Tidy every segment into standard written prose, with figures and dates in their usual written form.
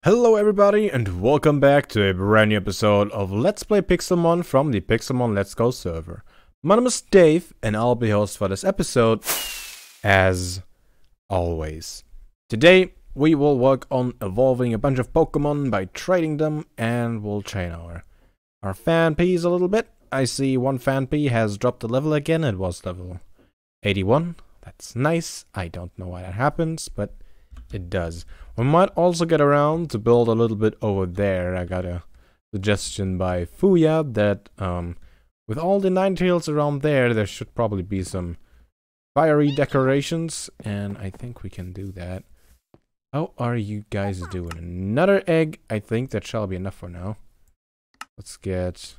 Hello everybody and welcome back to a brand new episode of Let's Play Pixelmon from the Pixelmon Let's Go server. My name is Dave and I'll be host for this episode, as always. Today we will work on evolving a bunch of Pokemon by trading them, and we'll train our Fanpees a little bit. I see one Fanpea has dropped a level again. It was level 81. That's nice. I don't know why that happens, but it does. We might also get around to build a little bit over there. I got a suggestion by Fuya that with all the Ninetails around there, there should probably be some fiery decorations, and I think we can do that. How are you guys doing? Another egg. I think that shall be enough for now. Let's get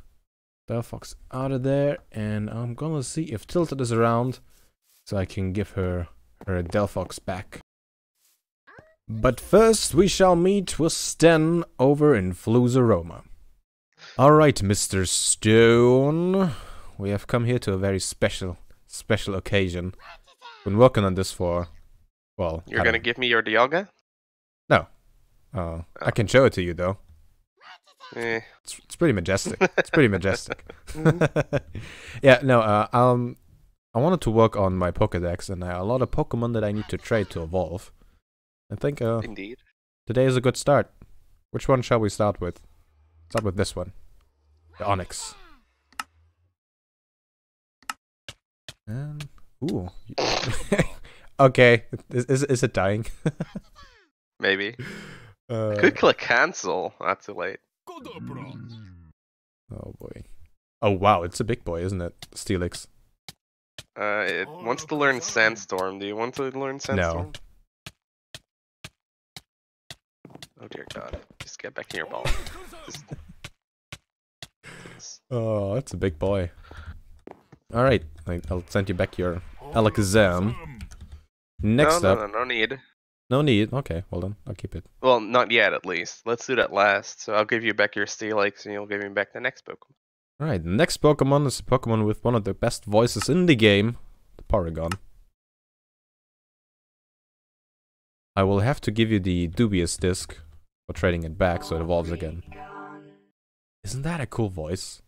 Delphox out of there, and I'm gonna see if Tilted is around so I can give her Delphox back. But first, we shall meet with Sten over in Flusaroma. Alright, Mr. Stone. We have come here to a very special occasion. Been working on this for, well... You're gonna give me your Dialga? No. I can show it to you, though. It's pretty majestic. It's pretty majestic. Yeah, no, I wanted to work on my Pokedex, and a lot of Pokemon that I need to trade to evolve. I think Indeed. Today is a good start. Which one shall we start with? Start with this one. The Onix. And ooh. Okay. Is it dying? Maybe. I could click cancel. Not too late. Oh boy. Oh wow, it's a big boy, isn't it? Steelix. It wants to learn Sandstorm. Do you want to learn Sandstorm? No. Oh dear God! Just get back in your ball. Oh, that's a big boy. All right, I'll send you back your Alakazam. Next up. No need. No need. Okay, well then, I'll keep it. Well, not yet, at least. Let's do that last. So I'll give you back your Steelix, and you'll give me back the next Pokemon. All right, the next Pokemon is a Pokemon with one of the best voices in the game, the Paragon. I will have to give you the dubious disc for trading it back so it evolves again. Isn't that a cool voice?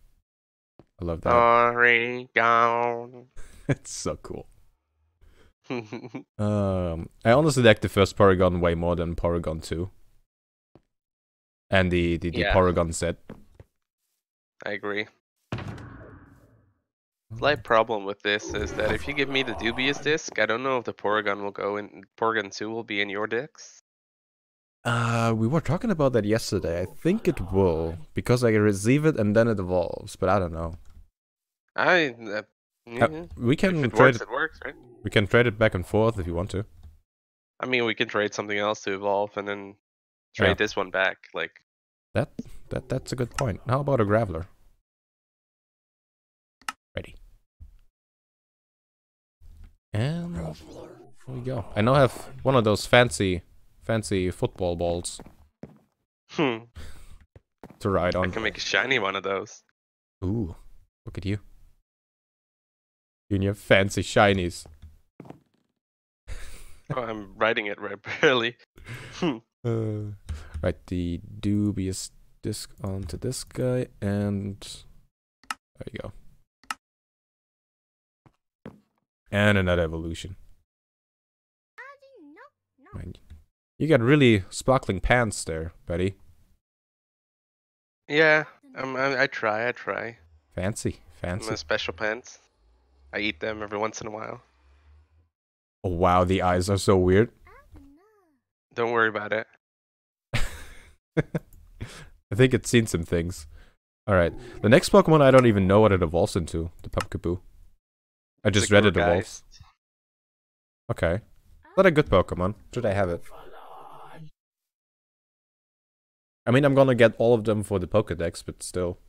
I love that. Paragon. It's so cool. I honestly like the first Paragon way more than Paragon 2. And the Paragon set. I agree. Slight problem with this is that if you give me the dubious disc, I don't know if the Paragon will go in. Paragon 2 will be in your decks. We were talking about that yesterday. I think it will, because I receive it and then it evolves, but I don't know. We can trade it works, right? We can trade it back and forth if you want to. I mean, we can trade something else to evolve and then trade this one back. Like that's a good point. How about a Graveler? Ready. And there we go. I now have one of those fancy football balls to ride on. I can make a shiny one of those. Ooh, look at you. You and your fancy shinies. Oh, I'm riding it right barely. Right, the dubious disc onto this guy, and there you go. And another evolution. Right. You got really sparkling pants there, buddy. Yeah, I try. Fancy. My special pants. I eat them every once in a while. Oh wow, the eyes are so weird. Don't worry about it. I think it's seen some things. Alright, the next Pokemon I don't even know what it evolves into. The Pumpkaboo. I just read it evolves. Okay. Is that a good Pokemon? Should I have it? I mean, I'm gonna get all of them for the Pokedex, but still.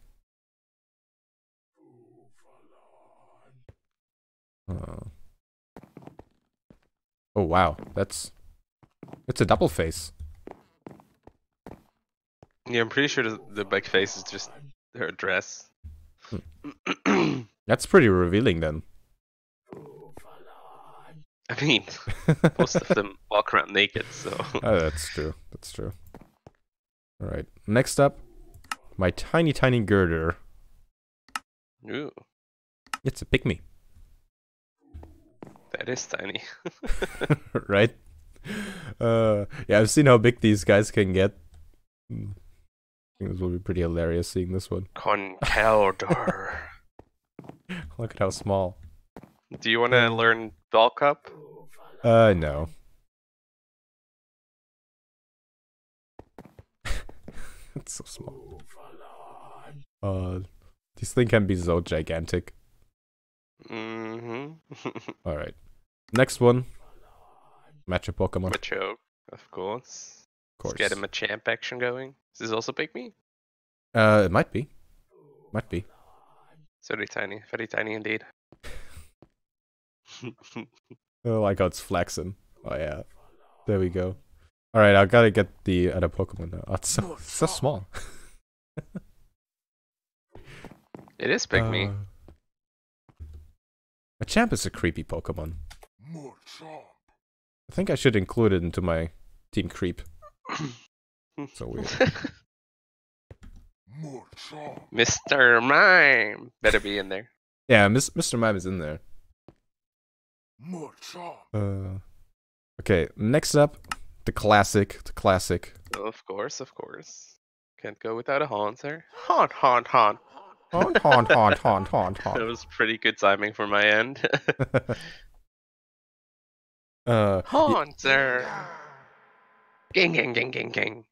Oh wow, it's a double face. Yeah, I'm pretty sure the big face is just her dress. That's pretty revealing then. I mean, most of them walk around naked, so... Oh, that's true. That's true. Alright, next up, my tiny Girder. Ooh, It's a pygmy. that is tiny. Right? Yeah, I've seen how big these guys can get. I think this will be pretty hilarious seeing this one. Concord. Look at how small. Do you want to learn bulk up? No. It's so small. This thing can be so gigantic. Mm-hmm. Alright. Next one. Matcha Pokemon. Matcha, of course. Of course. Let's get him a champ action going. Is this also pygmy? It might be. Might be. It's very tiny indeed. Oh, like how it's flexing. Oh yeah. There we go. Alright, I gotta get the other Pokemon now. Oh, it's so small. It is pygmy. Machamp is a creepy Pokemon. I think I should include it into my team creep. So weird. Mr. Mime better be in there. Yeah, Mr. Mime is in there. Okay, next up, the classic. Of course. Can't go without a Haunter. Haunt. Haunt. That was pretty good timing for my end. Haunter! Gang.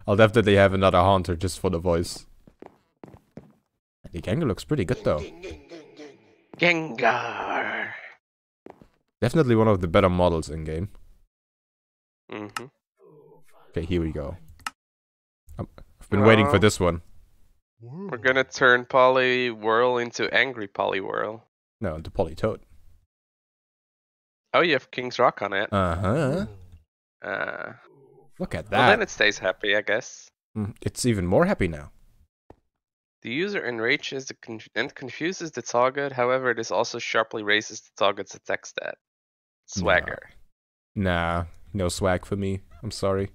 I'll definitely have another Haunter just for the voice. The Gengar looks pretty good though. Gengar! Definitely one of the better models in game. Mm-hmm. Okay, here we go. I've been waiting for this one. We're gonna turn Poliwhirl into Angry Poliwhirl. No, into Politoed. Oh, you have King's Rock on it. Uh-huh. Look at that. Well, then it stays happy, I guess. It's even more happy now. The user enrages and confuses the target, however, this also sharply raises the target's attack stat. Swagger. Nah, no swag for me. I'm sorry.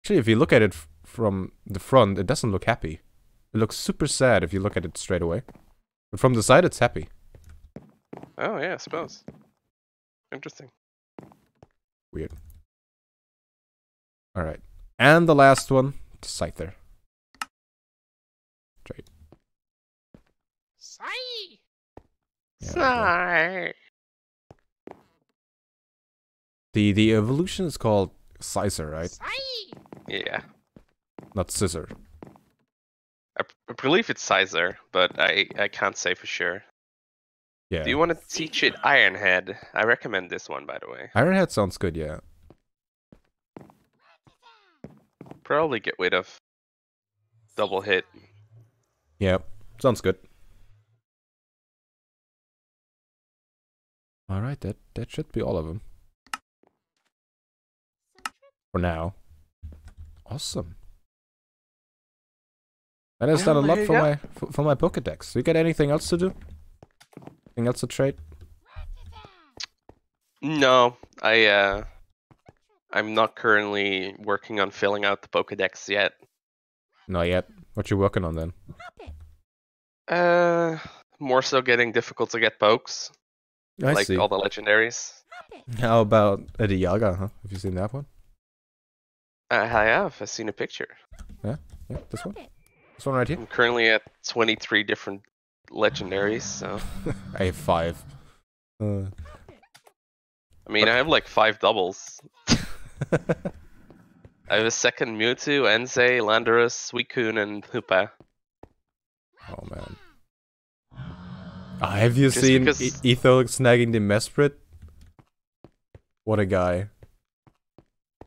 Actually, if you look at it from the front, it doesn't look happy. It looks super sad if you look at it straight away. But from the side, it's happy. Oh, yeah, I suppose. Interesting. Weird. Alright. And the last one, Scyther. Straight. Sigh. The evolution is called Scissor, right? Yeah. Not Scissor. I believe it's Sizer, but I can't say for sure. Yeah. Do you want to teach it Ironhead? I recommend this one, by the way. Ironhead sounds good, yeah. Probably get rid of double hit. Yep, sounds good. Alright, that should be all of them. For now. Awesome. That has done a lot for my Pokedex. You got anything else to do? Anything else to trade? No, I'm not currently working on filling out the Pokedex yet. Not yet. What you working on then? More so getting difficult to get pokes. I like see. all the legendaries. How about a Dialga, huh? Have you seen that one? I have. I've seen a picture. Yeah, this one? This one right here? I'm currently at 23 different legendaries, so... I have 5. I mean, I have like 5 doubles. I have a second Mewtwo, Entei, Landorus, Suicune, and Hoopa. Oh man. Have you Just seen because- Etho snagging the Mesprit? What a guy.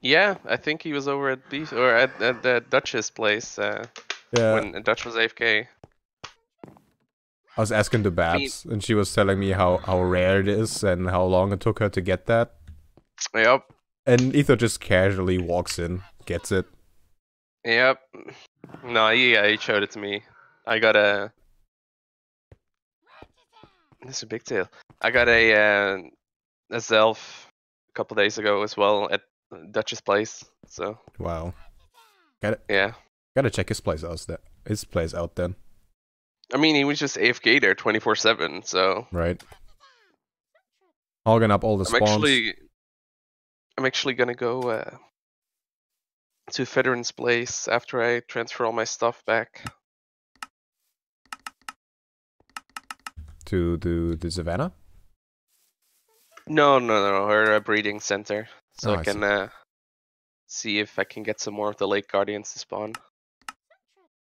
Yeah, I think he was over at the Dutch's place when Dutch was AFK. I was asking the Babs, and she was telling me how rare it is and how long it took her to get that. Yep. And Etho just casually walks in, gets it. Yep. No, he showed it to me. I got a... This is a big deal. I got a Zelf a couple days ago as well at Dutch's place. So Wow. yeah. Gotta check his place out. Then, I mean, he was just AFK there 24/7. So right? Hogging up all the spawns. I'm actually gonna go to Veteran's place after I transfer all my stuff back. To the savannah? No, her breeding center, so Oh, I can see if I can get some more of the Lake Guardians to spawn.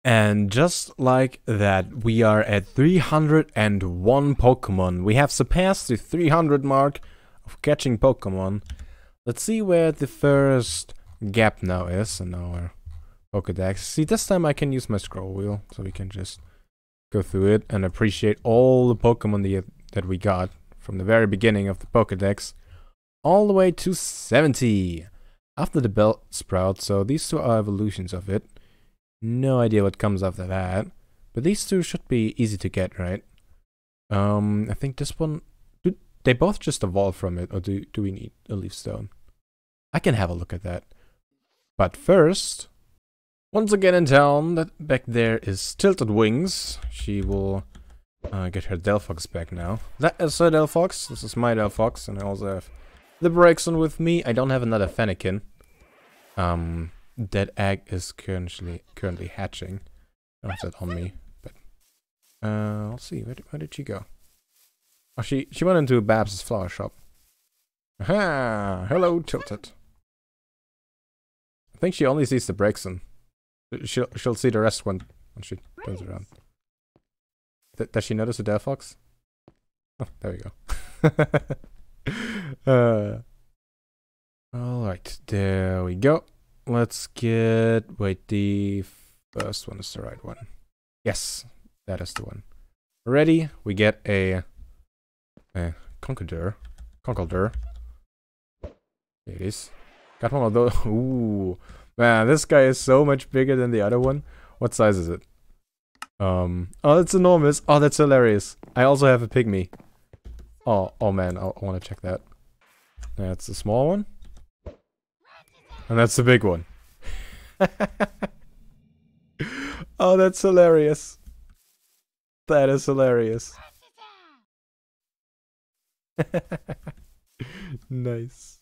And just like that, we are at 301 Pokemon. We have surpassed the 300 mark of catching Pokemon. Let's see where the first gap now is in our Pokedex. See, this time I can use my scroll wheel, so we can just go through it and appreciate all the Pokemon that we got from the very beginning of the Pokedex all the way to 70 after the Bellsprout. So these two are evolutions of it. No idea what comes after that, but these two should be easy to get, right? I think this one, they both just evolve from it, or do we need a leaf stone? I can have a look at that. But first, once again in town, that back there is Tilted Wings. She will get her Delphox back now. That is her Delphox. This is my Delphox, and I also have the Braixen with me. I don't have another Fennekin. That egg is currently hatching. I don't have that on me, but I'll see. Where did she go? Oh, she went into Babs' flower shop. Aha! Hello, Tilted. I think she only sees the Braixen. She'll see the rest when she turns around. Does she notice the Delphox? Oh, there we go. Alright, there we go. Let's get... Wait, the first one is the right one. Yes, that is the one. Ready? We get a Concord. Here it is. Got one of those. Ooh. Man, this guy is so much bigger than the other one. What size is it? Oh, that's enormous. Oh, that's hilarious. I also have a pygmy. Oh man, I want to check that. That's the small one. And that's the big one. Oh, that's hilarious. That is hilarious. Nice.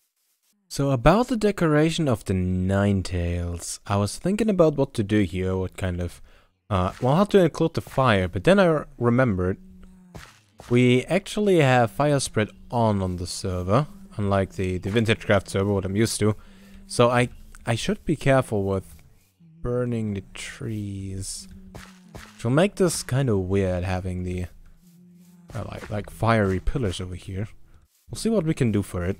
So about the decoration of the Ninetails, I was thinking about what to do here, what kind of... well, how to include the fire, but then I remembered we actually have fire spread on the server, unlike the Vintage Craft server, what I'm used to. So I should be careful with burning the trees. Which will make this kind of weird having the like fiery pillars over here. We'll see what we can do for it.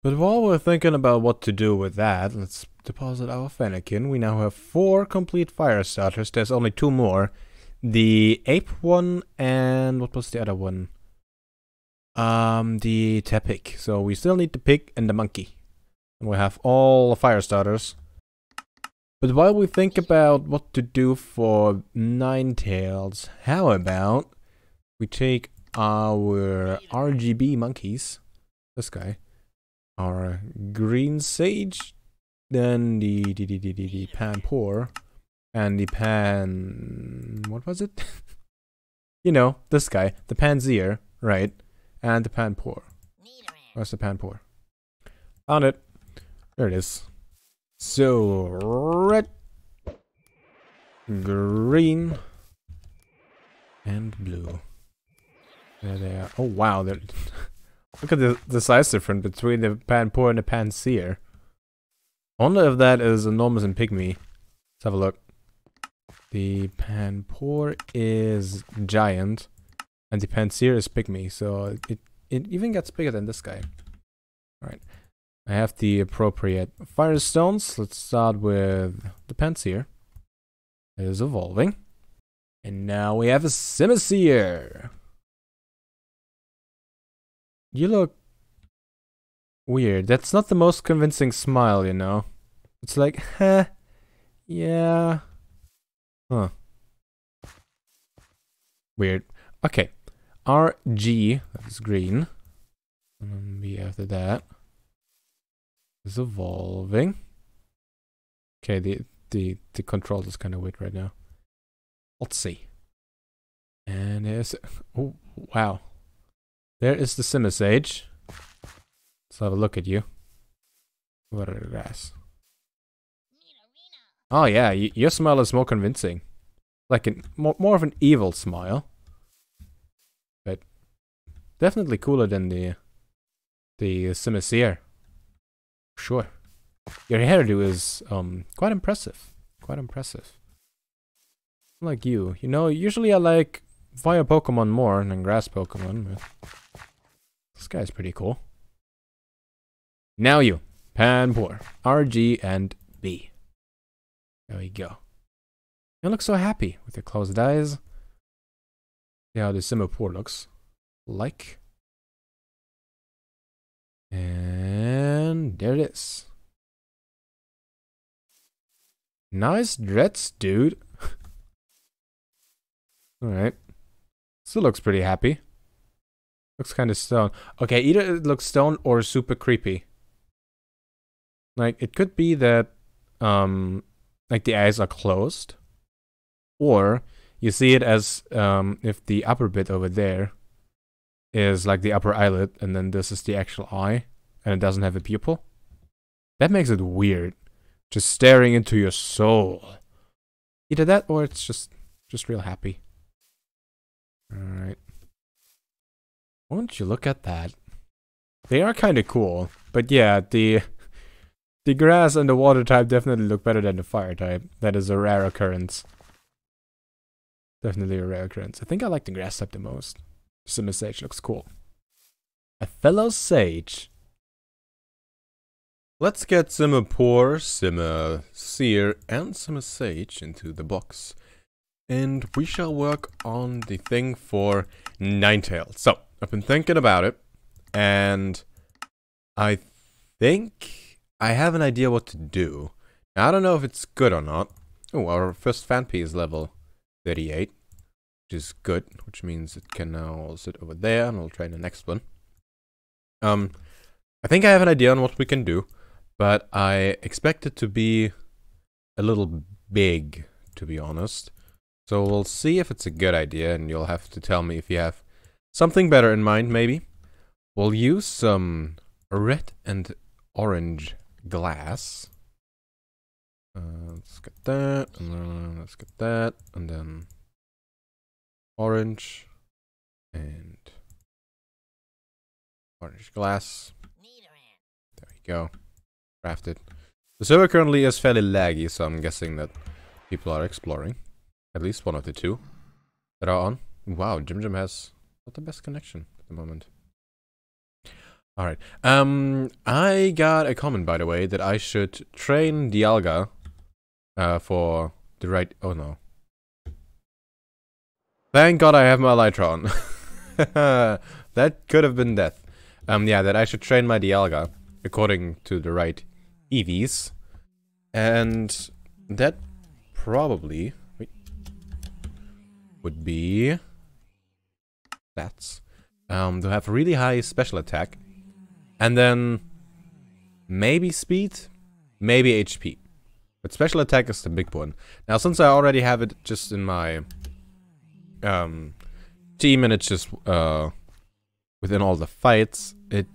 But while we're thinking about what to do with that, let's deposit our Fennekin. We now have 4 complete Firestarters. There's only 2 more. The ape one and what was the other one? The Tepic. So we still need the pig and the monkey. And we have all the Firestarters. But while we think about what to do for Ninetails, how about we take our RGB Monkeys, this guy, our green sage, then the Panpour, and the what was it? You know, this guy, the Panseer, right? And the Panpour. Where's the Panpour? Found it. There it is. So, red, green, and blue. There they are. Oh wow, look at the size difference between the Panpour and the Panseer. I wonder if that is enormous and pygmy. Let's have a look. The Panpour is giant, and the Panseer is pygmy, so it even gets bigger than this guy. Alright. I have the appropriate Firestones. Let's start with the Panseer. It is evolving. And now we have a Simisear. You look weird. That's not the most convincing smile, you know. It's like, heh, yeah. Huh. Weird. Okay. RG, that is green. And then B after that. is evolving. Okay, the control is kind of weird right now. Let's see. And there's... Oh, wow. There is the Simisage. Let's have a look at you. What are the grass? Oh yeah, your smile is more convincing. Like more of an evil smile. But definitely cooler than the Simisear. Sure. Your hairdo is quite impressive. Quite impressive. Like you. You know, usually I like fire Pokemon more than grass Pokemon, but this guy's pretty cool. Now you. Panpour. RG and B. There we go. You look so happy with your closed eyes. See how the Simipour looks like. And there it is. Nice dreads, dude. Alright. Still looks pretty happy. Looks kind of stoned. Okay, either it looks stoned or super creepy. Like, it could be that, like the eyes are closed. Or you see it as, if the upper bit over there is like the upper eyelid, and then this is the actual eye, and it doesn't have a pupil. That makes it weird. Just staring into your soul. Either that, or it's just real happy. Alright. Won't you look at that? They are kind of cool. But yeah, the grass and the water type definitely look better than the fire type. That is a rare occurrence. Definitely a rare occurrence. I think I like the grass type the most. Simisage looks cool. A fellow sage. Let's get Simipour, Simisear, and Simisage into the box. And we shall work on the thing for Ninetails. So, I've been thinking about it. And I think I have an idea what to do. Now, I don't know if it's good or not. Oh, our first Fanpy is level 38. Which is good. Which means it can now sit over there. And we'll try the next one. I think I have an idea on what we can do. But I expect it to be a little big, to be honest. So we'll see if it's a good idea, and you'll have to tell me if you have something better in mind, maybe. We'll use some red and orange glass. Let's get that, and then let's get that, and then orange and orange glass. There we go. Crafted. The server currently is fairly laggy, so I'm guessing that people are exploring. At least one of the two that are on. Wow, Jim has not the best connection at the moment. Alright. I got a comment, by the way, that I should train Dialga for the right... Oh, no. Thank God I have my Elytra on. That could have been death. Yeah, that I should train my Dialga according to the right Eevees. And that probably... would be stats. To have really high special attack, and then maybe speed, maybe HP. But special attack is the big one. Now, since I already have it just in my team, and it's just within all the fights, it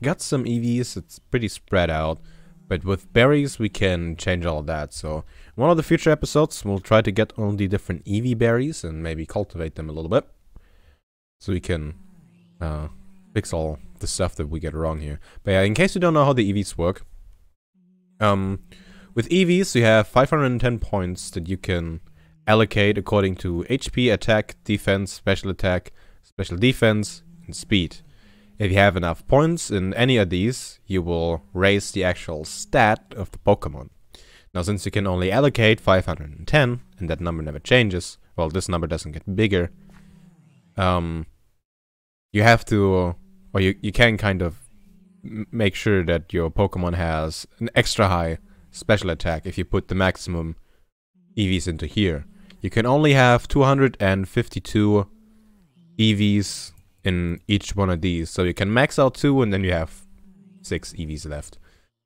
got some EVs. It's pretty spread out. But with berries, we can change all that. So, in one of the future episodes, we'll try to get all the different Eevee berries and maybe cultivate them a little bit. So we can fix all the stuff that we get wrong here. But yeah, in case you don't know how the EVs work, with EVs, you have 510 points that you can allocate according to HP, attack, defense, special attack, special defense, and speed. If you have enough points in any of these, you will raise the actual stat of the Pokemon. Now, since you can only allocate 510, and that number never changes, well, this number doesn't get bigger, you have to, or you can kind of make sure that your Pokemon has an extra high special attack if you put the maximum EVs into here. You can only have 252 EVs in each one of these. So you can max out 2 and then you have 6 EVs left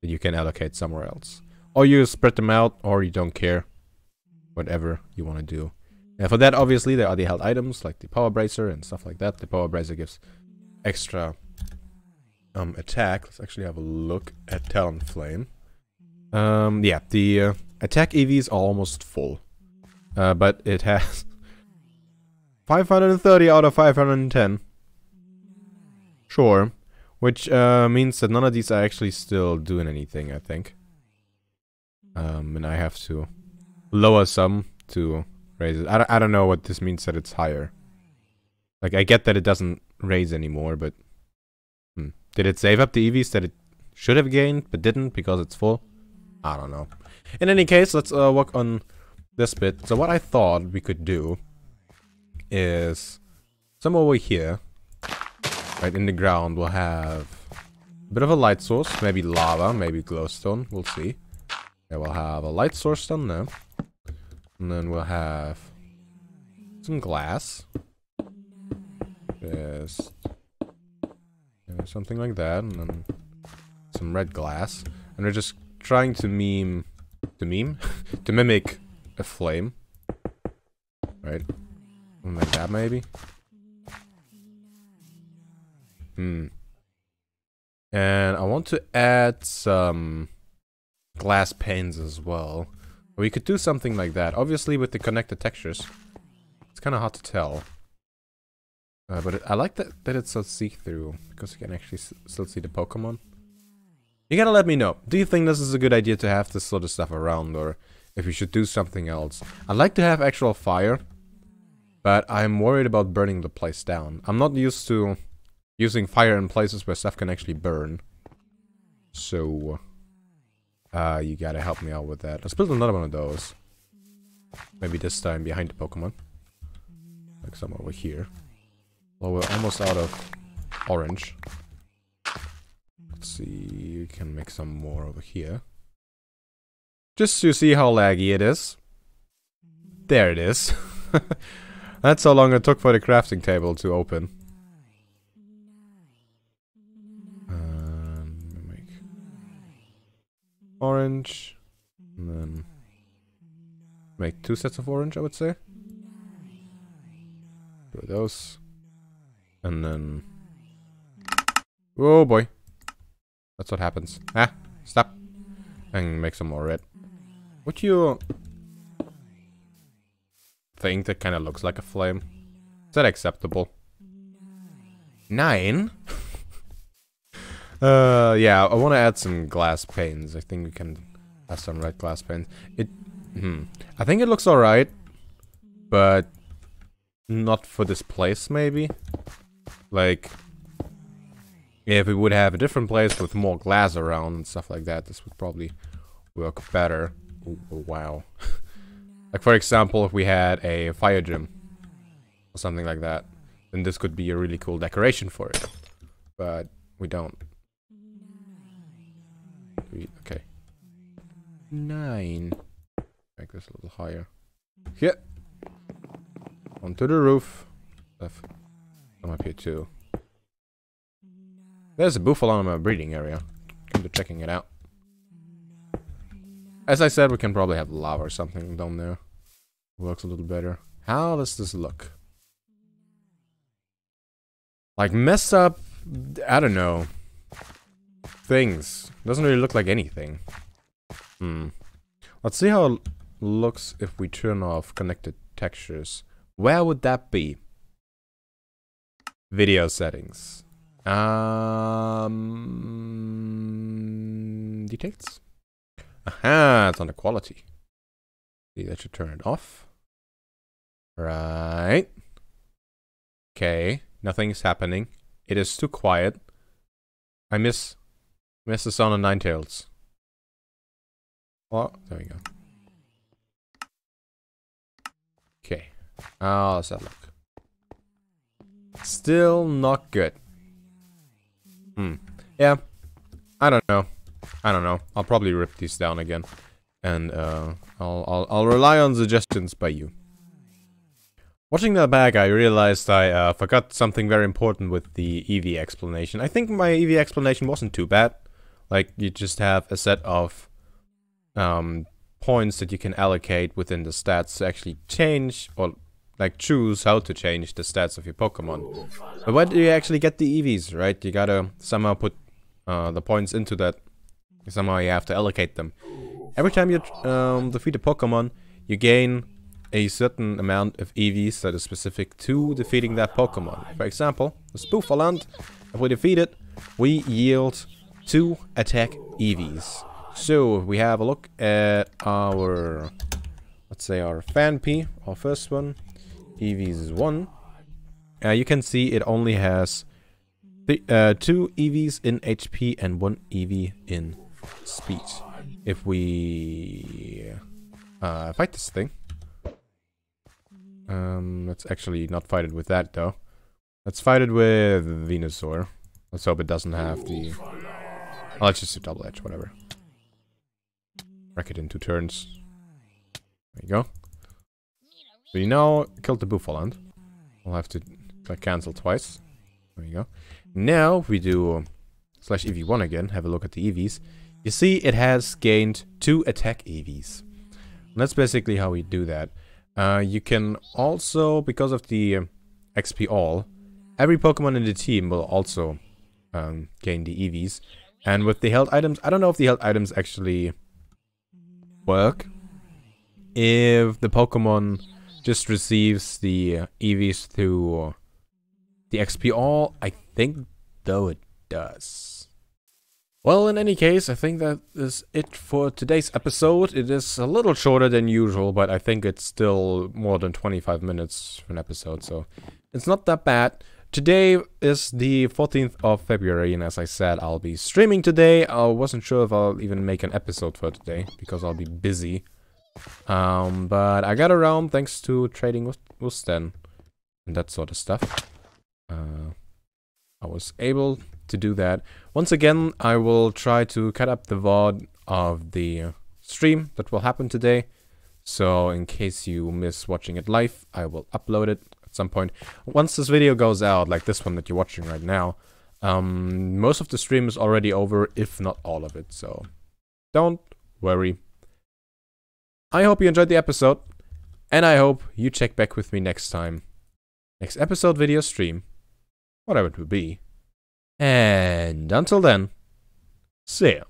that you can allocate somewhere else. Or you spread them out, or you don't care. Whatever you want to do. And for that, obviously, there are the held items, like the Power Bracer and stuff like that. The Power Bracer gives extra attack. Let's actually have a look at Talonflame. Yeah, the attack EVs are almost full. But it has 530 out of 510. Sure. Which means that none of these are actually still doing anything, I think. And I have to lower some to raise it. I don't know what this means that it's higher. Like, I get that it doesn't raise anymore, but... Did it save up the EVs that it should have gained, but didn't because it's full? I don't know. In any case, let's work on this bit. So what I thought we could do is... somewhere over here, right in the ground, we'll have a bit of a light source. Maybe lava, maybe glowstone. We'll see. Yeah, we'll have a light source down there. And then we'll have some glass. Just something like that, and then some red glass. And we're just trying to to mimic a flame. Right? Something like that, maybe. And I want to add some glass panes as well. We could do something like that. Obviously, with the connected textures, it's kind of hard to tell. But I like that it's so see-through, because you can actually still see the Pokemon. You gotta let me know. Do you think this is a good idea to have this sort of stuff around, or if we should do something else? I'd like to have actual fire, but I'm worried about burning the place down. I'm not used to using fire in places where stuff can actually burn. So, you gotta help me out with that. Let's build another one of those. Maybe this time behind the Pokemon. Like somewhere over here. Well, we're almost out of orange. Let's see, we can make some more over here. Just to see how laggy it is. There it is. That's how long it took for the crafting table to open. Make orange. And then make 2 sets of orange, I would say. Do those. And then... oh boy. That's what happens. Ah, stop. And make some more red. Would you... think that kind of looks like a flame? Is that acceptable? 9? Yeah, I want to add some glass panes. I think we can have some red glass panes. I think it looks alright. But... not for this place, maybe? Like, if we would have a different place with more glass around and stuff like that, this would probably work better. Ooh, oh, wow. Like, for example, if we had a fire gym or something like that, then this could be a really cool decoration for it. But we don't. Okay. 9. Make this a little higher. Here. Onto the roof. I'm up here too. There's a Buffalo in my breeding area. Come to checking it out. As I said, we can probably have lava or something down there. Works a little better. How does this look? Like, mess up, I don't know, things. Doesn't really look like anything. Let's see how it looks if we turn off connected textures. Where would that be? Video settings. Details? Aha, it's on the quality. See, that should turn it off. Right. Okay, nothing's happening. It is too quiet. I miss the sound of Ninetails. Oh, there we go. Okay. How does that look? Still not good. Yeah. I don't know. I'll probably rip these down again. And I'll rely on suggestions by you. Watching that back, I realized I forgot something very important with the Eevee explanation. I think my Eevee explanation wasn't too bad. Like, you just have a set of points that you can allocate within the stats to actually change, or like choose how to change the stats of your Pokemon. But where do you actually get the EVs, right? You gotta somehow put the points into that. Somehow you have to allocate them. Every time you defeat a Pokemon, you gain a certain amount of EVs that is specific to defeating that Pokemon. For example, the Spoofaland, if we defeat it, we yield 2 attack EVs. So we have a look at our, let's say our Fanpy, our first one, EVs 1. You can see it only has 2 EVs in HP and 1 EV in speed. If we fight this thing, let's actually not fight it with that though. Let's fight it with Venusaur. Let's hope it doesn't have the... Oh, let's just do double edge, whatever. Wreck it in 2 turns. There you go. We now killed the Buffaland. We'll have to like, cancel twice. There you go. Now we do slash EV1 again. Have a look at the EVs. You see it has gained 2 attack EVs. And that's basically how we do that. You can also, because of the XP all, every Pokemon in the team will also gain the EVs. And with the held items, I don't know if the held items actually work. If the Pokemon just receives the EVs through the XP all, I think though it does. Well, in any case, I think that is it for today's episode. It is a little shorter than usual, but I think it's still more than 25 minutes for an episode, so it's not that bad. Today is the 14th of February, and as I said, I'll be streaming today. I wasn't sure if I'll even make an episode for today, because I'll be busy. But I got around thanks to trading with Stan and that sort of stuff. I was able to do that. Once again, I will try to cut up the VOD of the stream that will happen today. So in case you miss watching it live, I will upload it at some point. Once this video goes out, like this one that you're watching right now, most of the stream is already over, if not all of it. So don't worry. I hope you enjoyed the episode, and I hope you check back with me next time. Next episode, video, stream, whatever it will be. And until then, see ya.